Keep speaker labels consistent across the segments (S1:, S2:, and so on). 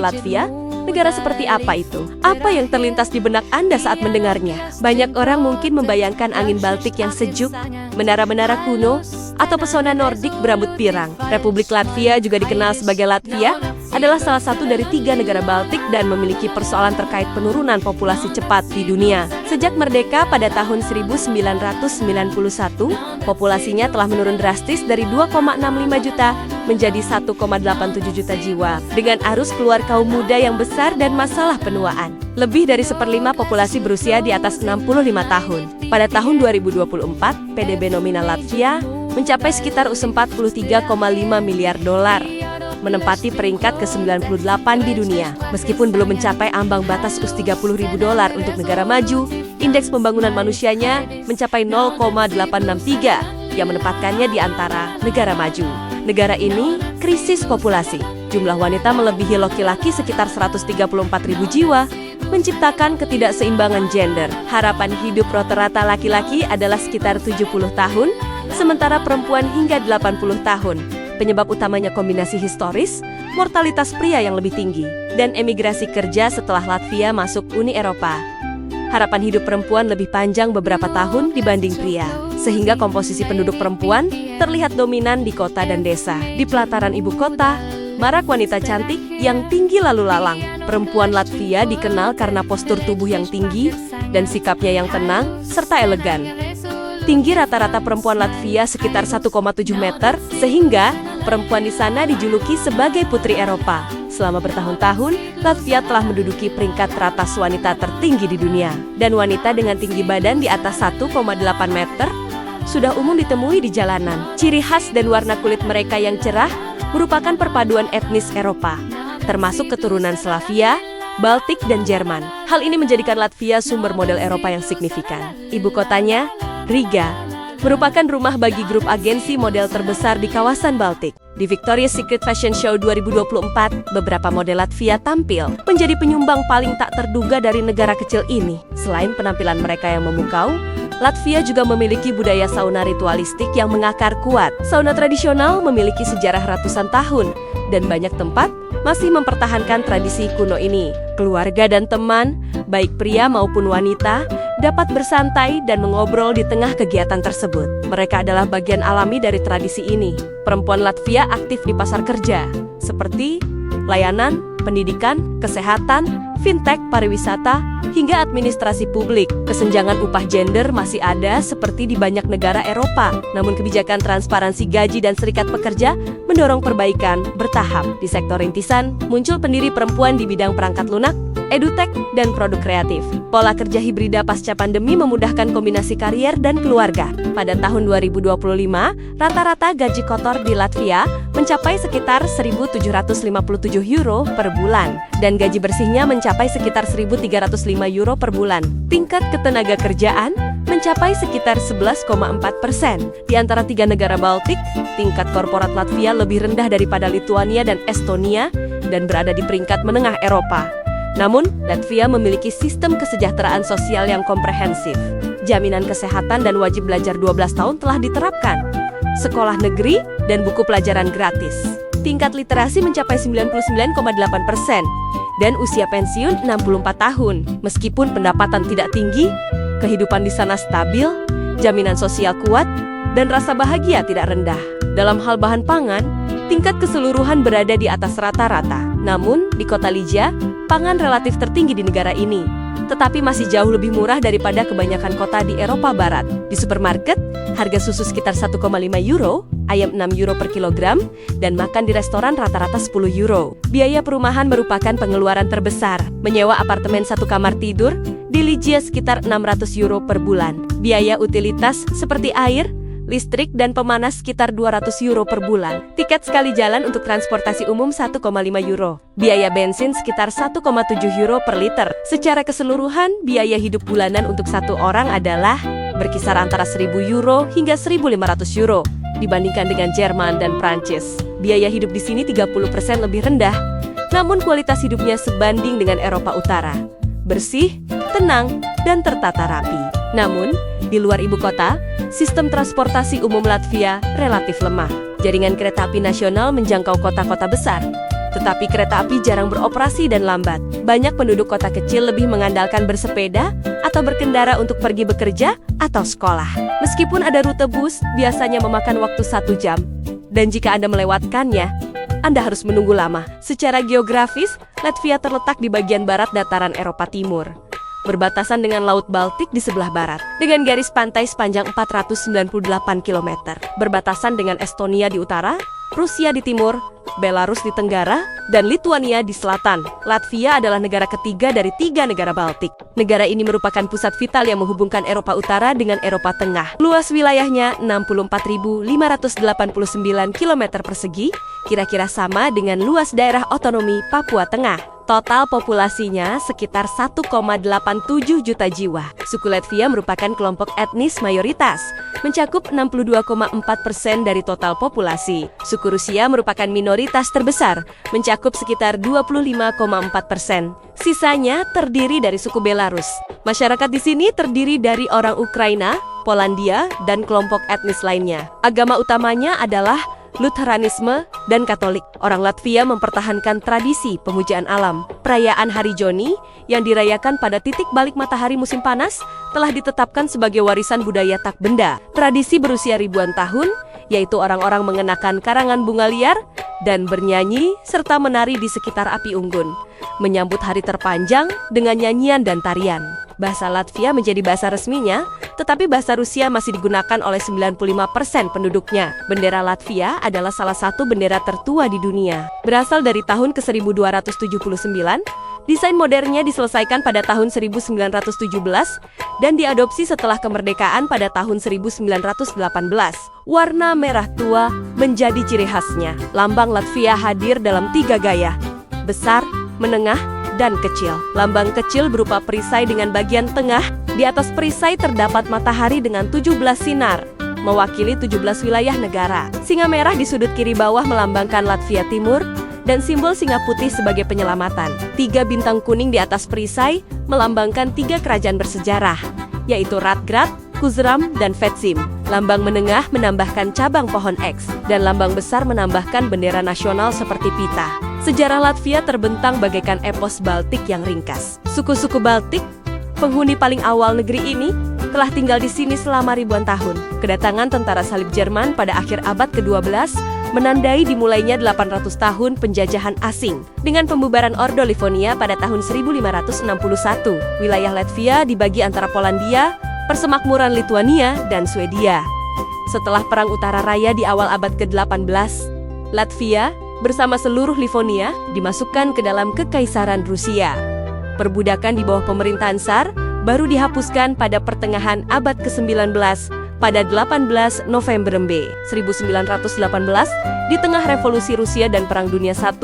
S1: Latvia? Negara seperti apa itu? Apa yang terlintas di benak Anda saat mendengarnya? Banyak orang mungkin membayangkan angin Baltik yang sejuk, menara-menara kuno, atau pesona Nordik berambut pirang. Republik Latvia, juga dikenal sebagai Latvia, adalah salah satu dari 3 negara Baltik dan memiliki persoalan terkait penurunan populasi cepat di dunia. Sejak merdeka pada tahun 1991, populasinya telah menurun drastis dari 2,65 juta menjadi 1,87 juta jiwa, dengan arus keluar kaum muda yang besar dan masalah penuaan. Lebih dari 1/5 populasi berusia di atas 65 tahun. Pada tahun 2024, PDB nominal Latvia mencapai sekitar 43,5 miliar dolar, menempati peringkat ke-98 di dunia. Meskipun belum mencapai ambang batas US$30.000 untuk negara maju, indeks pembangunan manusianya mencapai 0,863 yang menempatkannya di antara negara maju. Negara ini krisis populasi. Jumlah wanita melebihi laki-laki sekitar 134.000 jiwa, menciptakan ketidakseimbangan gender. Harapan hidup rata-rata laki-laki adalah sekitar 70 tahun, sementara perempuan hingga 80 tahun. Penyebab utamanya kombinasi historis, mortalitas pria yang lebih tinggi, dan emigrasi kerja setelah Latvia masuk Uni Eropa. Harapan hidup perempuan lebih panjang beberapa tahun dibanding pria, sehingga komposisi penduduk perempuan terlihat dominan di kota dan desa. Di pelataran ibu kota, marak wanita cantik yang tinggi lalu lalang. Perempuan Latvia dikenal karena postur tubuh yang tinggi dan sikapnya yang tenang serta elegan. Tinggi rata-rata perempuan Latvia sekitar 1,7 meter, sehingga perempuan di sana dijuluki sebagai Putri Eropa. Selama bertahun-tahun, Latvia telah menduduki peringkat teratas wanita tertinggi di dunia. Dan wanita dengan tinggi badan di atas 1,8 meter sudah umum ditemui di jalanan. Ciri khas dan warna kulit mereka yang cerah merupakan perpaduan etnis Eropa, termasuk keturunan Slavia, Baltik, dan Jerman. Hal ini menjadikan Latvia sumber model Eropa yang signifikan. Ibu kotanya, Riga, merupakan rumah bagi grup agensi model terbesar di kawasan Baltik. Di Victoria's Secret Fashion Show 2024, beberapa model Latvia tampil, menjadi penyumbang paling tak terduga dari negara kecil ini. Selain penampilan mereka yang memukau, Latvia juga memiliki budaya sauna ritualistik yang mengakar kuat. Sauna tradisional memiliki sejarah ratusan tahun, dan banyak tempat masih mempertahankan tradisi kuno ini. Keluarga dan teman, baik pria maupun wanita, dapat bersantai dan mengobrol di tengah kegiatan tersebut. Mereka adalah bagian alami dari tradisi ini. Perempuan Latvia aktif di pasar kerja, seperti layanan, pendidikan, kesehatan, fintech, pariwisata, hingga administrasi publik. Kesenjangan upah gender masih ada seperti di banyak negara Eropa. Namun kebijakan transparansi gaji dan serikat pekerja mendorong perbaikan bertahap. Di sektor rintisan, muncul pendiri perempuan di bidang perangkat lunak, edutech, dan produk kreatif. Pola kerja hibrida pasca pandemi memudahkan kombinasi karier dan keluarga. Pada tahun 2025, rata-rata gaji kotor di Latvia mencapai sekitar €1.757 per bulan, dan gaji bersihnya mencapai sekitar €1.305 per bulan. Tingkat ketenaga kerjaan mencapai sekitar 11,4%. Di antara 3 negara Baltik, tingkat korporat Latvia lebih rendah daripada Lituania dan Estonia, dan berada di peringkat menengah Eropa. Namun, Latvia memiliki sistem kesejahteraan sosial yang komprehensif. Jaminan kesehatan dan wajib belajar 12 tahun telah diterapkan. Sekolah negeri dan buku pelajaran gratis. Tingkat literasi mencapai 99,8%, dan usia pensiun 64 tahun. Meskipun pendapatan tidak tinggi, kehidupan di sana stabil, jaminan sosial kuat, dan rasa bahagia tidak rendah. Dalam hal bahan pangan, tingkat keseluruhan berada di atas rata-rata. Namun, di kota Liga, pangan relatif tertinggi di negara ini, tetapi masih jauh lebih murah daripada kebanyakan kota di Eropa Barat. Di supermarket, harga susu sekitar €1,5, ayam €6 per kilogram, dan makan di restoran rata-rata €10. Biaya perumahan merupakan pengeluaran terbesar. Menyewa apartemen 1 kamar tidur di Liga sekitar €600 per bulan. Biaya utilitas seperti air, listrik, dan pemanas sekitar €200 per bulan. Tiket sekali jalan untuk transportasi umum €1,5. Biaya bensin sekitar €1,7 per liter. Secara keseluruhan, biaya hidup bulanan untuk satu orang adalah berkisar antara €1.000 hingga €1.500 dibandingkan dengan Jerman dan Prancis. Biaya hidup di sini 30% lebih rendah, namun kualitas hidupnya sebanding dengan Eropa Utara. Bersih, tenang, dan tertata rapi. Namun, di luar ibu kota, sistem transportasi umum Latvia relatif lemah. Jaringan kereta api nasional menjangkau kota-kota besar, Tetapi kereta api jarang beroperasi dan lambat. Banyak penduduk kota kecil lebih mengandalkan bersepeda atau berkendara untuk pergi bekerja atau sekolah. Meskipun ada rute bus, biasanya memakan waktu 1 jam. Dan jika Anda melewatkannya, Anda harus menunggu lama. Secara geografis, Latvia terletak di bagian barat dataran Eropa Timur, berbatasan dengan Laut Baltik di sebelah barat, dengan garis pantai sepanjang 498 km, berbatasan dengan Estonia di utara, Rusia di timur, Belarus di tenggara, dan Lituania di selatan. Latvia adalah negara ketiga dari 3 negara Baltik. Negara ini merupakan pusat vital yang menghubungkan Eropa Utara dengan Eropa Tengah. Luas wilayahnya 64.589 km persegi, kira-kira sama dengan luas daerah otonomi Papua Tengah. Total populasinya sekitar 1,87 juta jiwa. Suku Latvia merupakan kelompok etnis mayoritas, mencakup 62,4% dari total populasi. Suku Rusia merupakan minoritas terbesar, mencakup sekitar 25,4%. Sisanya terdiri dari suku Belarus. Masyarakat di sini terdiri dari orang Ukraina, Polandia, dan kelompok etnis lainnya. Agama utamanya adalah Lutheranisme dan Katolik. Orang Latvia mempertahankan tradisi pemujaan alam. Perayaan Hari Joni yang dirayakan pada titik balik matahari musim panas telah ditetapkan sebagai warisan budaya tak benda. Tradisi berusia ribuan tahun, yaitu orang-orang mengenakan karangan bunga liar dan bernyanyi serta menari di sekitar api unggun, menyambut hari terpanjang dengan nyanyian dan tarian. Bahasa Latvia menjadi bahasa resminya, tetapi bahasa Rusia masih digunakan oleh 95% penduduknya. Bendera Latvia adalah salah satu bendera tertua di dunia. Berasal dari tahun ke-1279, desain modernnya diselesaikan pada tahun 1917 dan diadopsi setelah kemerdekaan pada tahun 1918. Warna merah tua menjadi ciri khasnya. Lambang Latvia hadir dalam 3 gaya: besar, menengah, dan kecil. Lambang kecil berupa perisai dengan bagian tengah. Di atas perisai terdapat matahari dengan 17 sinar, mewakili 17 wilayah negara. Singa merah di sudut kiri bawah melambangkan Latvia Timur, dan simbol singa putih sebagai penyelamatan. 3 bintang kuning di atas perisai melambangkan 3 kerajaan bersejarah, yaitu Ratgrad, Kuzram, dan Vetsim. Lambang menengah menambahkan cabang pohon X, dan lambang besar menambahkan bendera nasional seperti pita. Sejarah Latvia terbentang bagaikan epos Baltik yang ringkas. Suku-suku Baltik, penghuni paling awal negeri ini, telah tinggal di sini selama ribuan tahun. Kedatangan tentara salib Jerman pada akhir abad ke-12 menandai dimulainya 800 tahun penjajahan asing. Dengan pembubaran Ordo Livonia pada tahun 1561, wilayah Latvia dibagi antara Polandia, persemakmuran Lituania, dan Swedia. Setelah Perang Utara Raya di awal abad ke-18, Latvia bersama seluruh Livonia dimasukkan ke dalam Kekaisaran Rusia. Perbudakan di bawah pemerintahan Tsar baru dihapuskan pada pertengahan abad ke-19 pada 18 November 1918. Di tengah revolusi Rusia dan Perang Dunia I,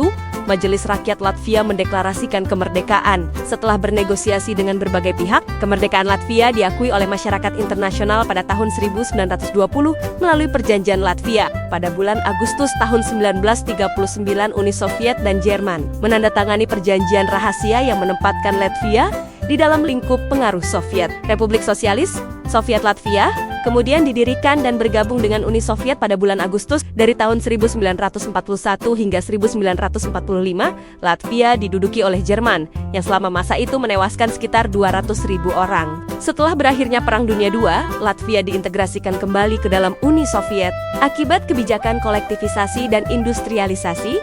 S1: Majelis Rakyat Latvia mendeklarasikan kemerdekaan. Setelah bernegosiasi dengan berbagai pihak, kemerdekaan Latvia diakui oleh masyarakat internasional pada tahun 1920 melalui Perjanjian Latvia. Pada bulan Agustus tahun 1939, Uni Soviet dan Jerman menandatangani perjanjian rahasia yang menempatkan Latvia di dalam lingkup pengaruh Soviet. Republik Sosialis Soviet Latvia kemudian didirikan dan bergabung dengan Uni Soviet pada bulan Agustus. Dari tahun 1941 hingga 1945, Latvia diduduki oleh Jerman, yang selama masa itu menewaskan sekitar 200.000 orang. Setelah berakhirnya Perang Dunia II, Latvia diintegrasikan kembali ke dalam Uni Soviet. Akibat kebijakan kolektivisasi dan industrialisasi,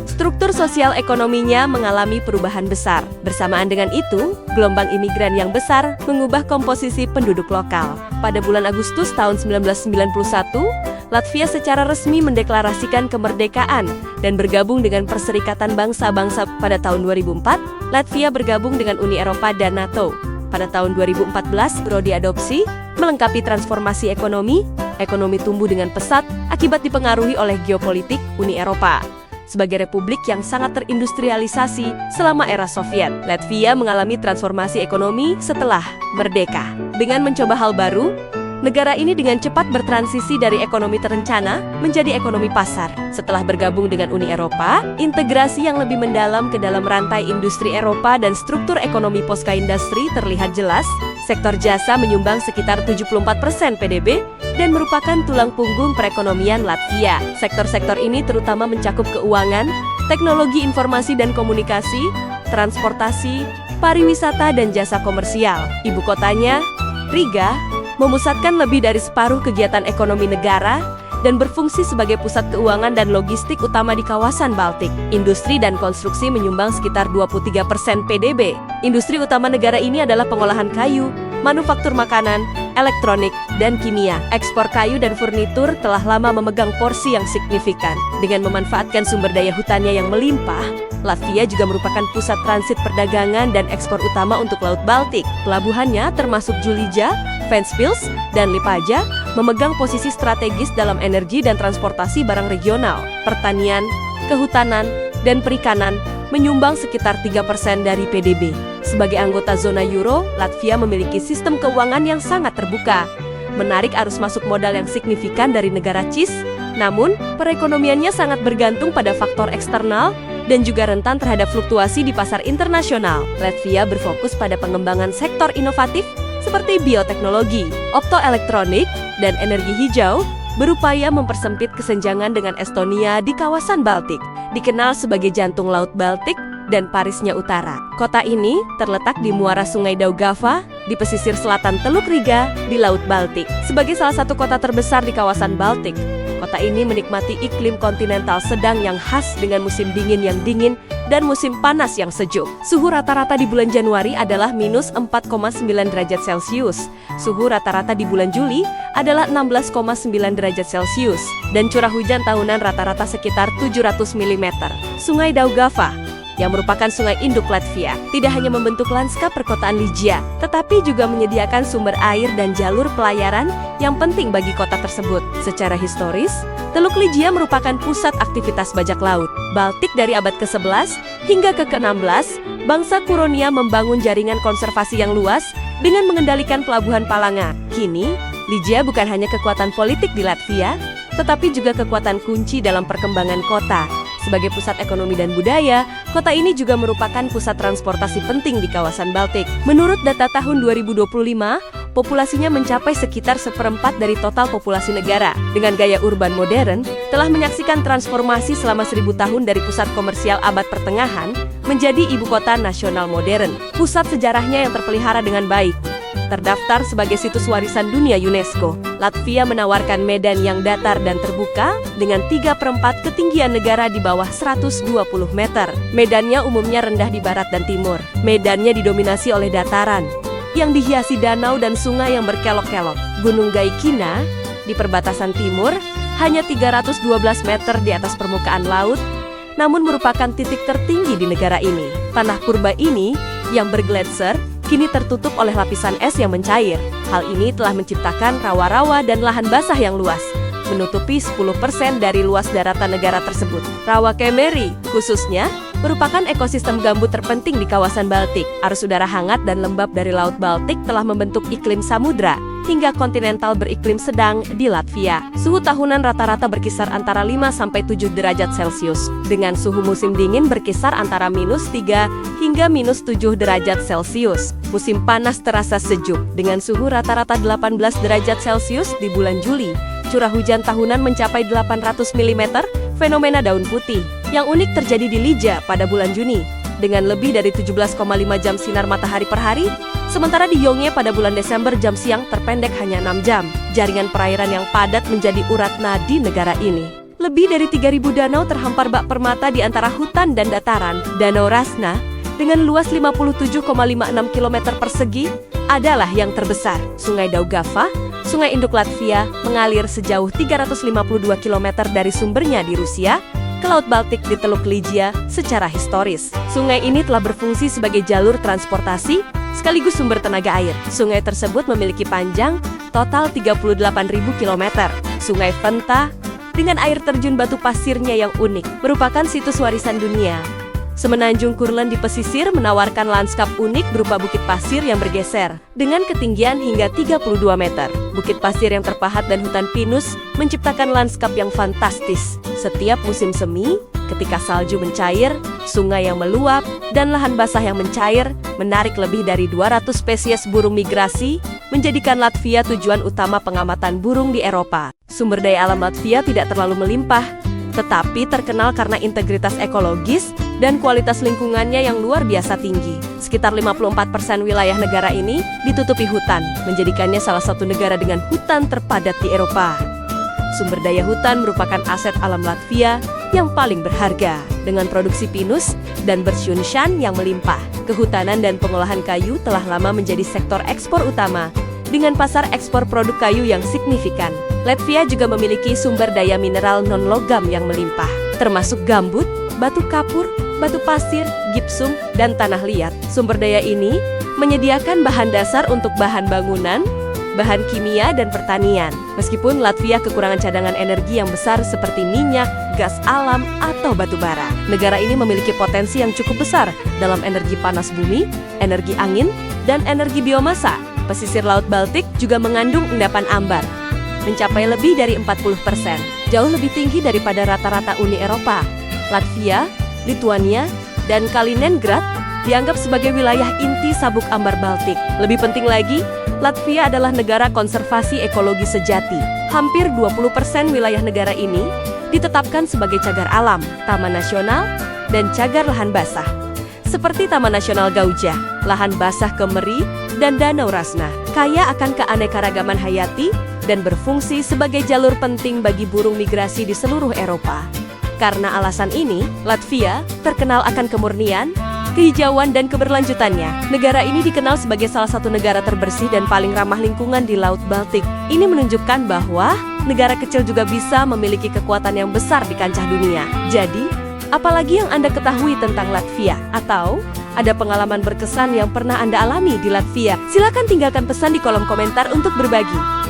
S1: struktur sosial ekonominya mengalami perubahan besar. Bersamaan dengan itu, gelombang imigran yang besar mengubah komposisi penduduk lokal. Pada bulan Agustus tahun 1991, Latvia secara resmi mendeklarasikan kemerdekaan dan bergabung dengan Perserikatan Bangsa-Bangsa. Pada tahun 2004, Latvia bergabung dengan Uni Eropa dan NATO. Pada tahun 2014, Euro diadopsi, melengkapi transformasi ekonomi tumbuh dengan pesat akibat dipengaruhi oleh geopolitik Uni Eropa. Sebagai republik yang sangat terindustrialisasi selama era Soviet, Latvia mengalami transformasi ekonomi setelah merdeka. Dengan mencoba hal baru, negara ini dengan cepat bertransisi dari ekonomi terencana menjadi ekonomi pasar. Setelah bergabung dengan Uni Eropa, integrasi yang lebih mendalam ke dalam rantai industri Eropa dan struktur ekonomi pasca industri terlihat jelas. Sektor jasa menyumbang sekitar 74% PDB, dan merupakan tulang punggung perekonomian Latvia. Sektor-sektor ini terutama mencakup keuangan, teknologi informasi dan komunikasi, transportasi, pariwisata dan jasa komersial. Ibu kotanya, Riga, memusatkan lebih dari separuh kegiatan ekonomi negara dan berfungsi sebagai pusat keuangan dan logistik utama di kawasan Baltik. Industri dan konstruksi menyumbang sekitar 23% PDB. Industri utama negara ini adalah pengolahan kayu, manufaktur makanan, elektronik, dan kimia. Ekspor kayu dan furnitur telah lama memegang porsi yang signifikan. Dengan memanfaatkan sumber daya hutannya yang melimpah, Latvia juga merupakan pusat transit perdagangan dan ekspor utama untuk Laut Baltik. Pelabuhannya termasuk Julija, Ventspils, dan Liepāja memegang posisi strategis dalam energi dan transportasi barang regional. Pertanian, kehutanan, dan perikanan menyumbang sekitar 3% dari PDB. Sebagai anggota zona euro, Latvia memiliki sistem keuangan yang sangat terbuka, menarik arus masuk modal yang signifikan dari negara CIS, namun perekonomiannya sangat bergantung pada faktor eksternal dan juga rentan terhadap fluktuasi di pasar internasional. Latvia berfokus pada pengembangan sektor inovatif seperti bioteknologi, optoelektronik, dan energi hijau, berupaya mempersempit kesenjangan dengan Estonia di kawasan Baltik, dikenal sebagai jantung Laut Baltik dan Parisnya Utara. Kota ini terletak di muara Sungai Daugava, di pesisir selatan Teluk Riga, di Laut Baltik. Sebagai salah satu kota terbesar di kawasan Baltik, kota ini menikmati iklim kontinental sedang yang khas dengan musim dingin yang dingin dan musim panas yang sejuk. Suhu rata-rata di bulan Januari adalah minus 4,9 derajat Celcius. Suhu rata-rata di bulan Juli adalah 16,9 derajat Celcius. Dan curah hujan tahunan rata-rata sekitar 700 mm. Sungai Daugava, yang merupakan sungai induk Latvia, tidak hanya membentuk lanskap perkotaan Ligia, tetapi juga menyediakan sumber air dan jalur pelayaran yang penting bagi kota tersebut. Secara historis, Teluk Ligia merupakan pusat aktivitas bajak laut. Baltik dari abad ke-11 hingga ke-16, bangsa Kuronia membangun jaringan konservasi yang luas dengan mengendalikan pelabuhan Palanga. Kini, Ligia bukan hanya kekuatan politik di Latvia, tetapi juga kekuatan kunci dalam perkembangan kota. Sebagai pusat ekonomi dan budaya, kota ini juga merupakan pusat transportasi penting di kawasan Baltik. Menurut data tahun 2025, populasinya mencapai sekitar 1/4 dari total populasi negara. Dengan gaya urban modern, telah menyaksikan transformasi selama 1000 tahun dari pusat komersial abad pertengahan menjadi ibu kota nasional modern. Pusat sejarahnya yang terpelihara dengan baik, terdaftar sebagai situs warisan dunia UNESCO. Latvia menawarkan medan yang datar dan terbuka dengan 3/4 ketinggian negara di bawah 120 meter. Medannya umumnya rendah di barat dan timur. Medannya didominasi oleh dataran yang dihiasi danau dan sungai yang berkelok-kelok. Gunung Gaikina di perbatasan timur hanya 312 meter di atas permukaan laut, namun merupakan titik tertinggi di negara ini. Tanah purba ini yang bergletser kini tertutup oleh lapisan es yang mencair. Hal ini telah menciptakan rawa-rawa dan lahan basah yang luas, menutupi 10% dari luas daratan negara tersebut. Rawa Kemeri, khususnya, merupakan ekosistem gambut terpenting di kawasan Baltik. Arus udara hangat dan lembab dari Laut Baltik telah membentuk iklim samudra hingga kontinental beriklim sedang di Latvia. Suhu tahunan rata-rata berkisar antara 5-7 derajat Celcius, dengan suhu musim dingin berkisar antara -3 hingga -7 derajat Celcius. Musim panas terasa sejuk, dengan suhu rata-rata 18 derajat Celcius di bulan Juli. Curah hujan tahunan mencapai 800 mm, fenomena daun putih yang unik terjadi di Ligia pada bulan Juni, dengan lebih dari 17,5 jam sinar matahari per hari, sementara di Yongye pada bulan Desember jam siang terpendek hanya 6 jam. Jaringan perairan yang padat menjadi urat nadi negara ini. Lebih dari 3.000 danau terhampar bak permata di antara hutan dan dataran. Danau Rasna, dengan luas 57,56 km persegi, adalah yang terbesar. Sungai Daugava, sungai induk Latvia, mengalir sejauh 352 km dari sumbernya di Rusia ke Laut Baltik di Teluk Ligia secara historis. Sungai ini telah berfungsi sebagai jalur transportasi sekaligus sumber tenaga air. Sungai tersebut memiliki panjang total 38.000 km. Sungai Venta, dengan air terjun batu pasirnya yang unik, merupakan situs warisan dunia. Semenanjung Kurland di pesisir menawarkan lanskap unik berupa bukit pasir yang bergeser dengan ketinggian hingga 32 meter. Bukit pasir yang terpahat dan hutan pinus menciptakan lanskap yang fantastis. Setiap musim semi, ketika salju mencair, sungai yang meluap, dan lahan basah yang mencair, menarik lebih dari 200 spesies burung migrasi menjadikan Latvia tujuan utama pengamatan burung di Eropa. Sumber daya alam Latvia tidak terlalu melimpah, tetapi terkenal karena integritas ekologis dan kualitas lingkungannya yang luar biasa tinggi. Sekitar 54% wilayah negara ini ditutupi hutan, menjadikannya salah satu negara dengan hutan terpadat di Eropa. Sumber daya hutan merupakan aset alam Latvia yang paling berharga, dengan produksi pinus dan bersyunshan yang melimpah. Kehutanan dan pengolahan kayu telah lama menjadi sektor ekspor utama, dengan pasar ekspor produk kayu yang signifikan. Latvia juga memiliki sumber daya mineral non-logam yang melimpah, termasuk gambut, batu kapur, batu pasir, gipsum, dan tanah liat. Sumber daya ini menyediakan bahan dasar untuk bahan bangunan, bahan kimia, dan pertanian. Meskipun Latvia kekurangan cadangan energi yang besar seperti minyak, gas alam, atau batu bara, negara ini memiliki potensi yang cukup besar dalam energi panas bumi, energi angin, dan energi biomasa. Pesisir Laut Baltik juga mengandung endapan ambar, mencapai lebih dari 40%, jauh lebih tinggi daripada rata-rata Uni Eropa. Latvia, Lithuania, dan Kaliningrad dianggap sebagai wilayah inti sabuk ambar Baltik. Lebih penting lagi, Latvia adalah negara konservasi ekologi sejati. Hampir 20% wilayah negara ini ditetapkan sebagai cagar alam, taman nasional, dan cagar lahan basah. Seperti Taman Nasional Gauja, lahan basah Kemeri, dan Danau Rasna. Kaya akan keanekaragaman hayati dan berfungsi sebagai jalur penting bagi burung migrasi di seluruh Eropa. Karena alasan ini, Latvia terkenal akan kemurnian, kehijauan, dan keberlanjutannya. Negara ini dikenal sebagai salah satu negara terbersih dan paling ramah lingkungan di Laut Baltik. Ini menunjukkan bahwa negara kecil juga bisa memiliki kekuatan yang besar di kancah dunia. Jadi, apalagi yang Anda ketahui tentang Latvia? Atau ada pengalaman berkesan yang pernah Anda alami di Latvia? Silakan tinggalkan pesan di kolom komentar untuk berbagi.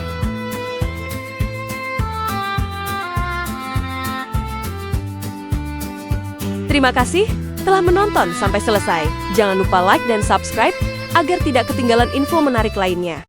S1: Terima kasih telah menonton sampai selesai. Jangan lupa like dan subscribe agar tidak ketinggalan info menarik lainnya.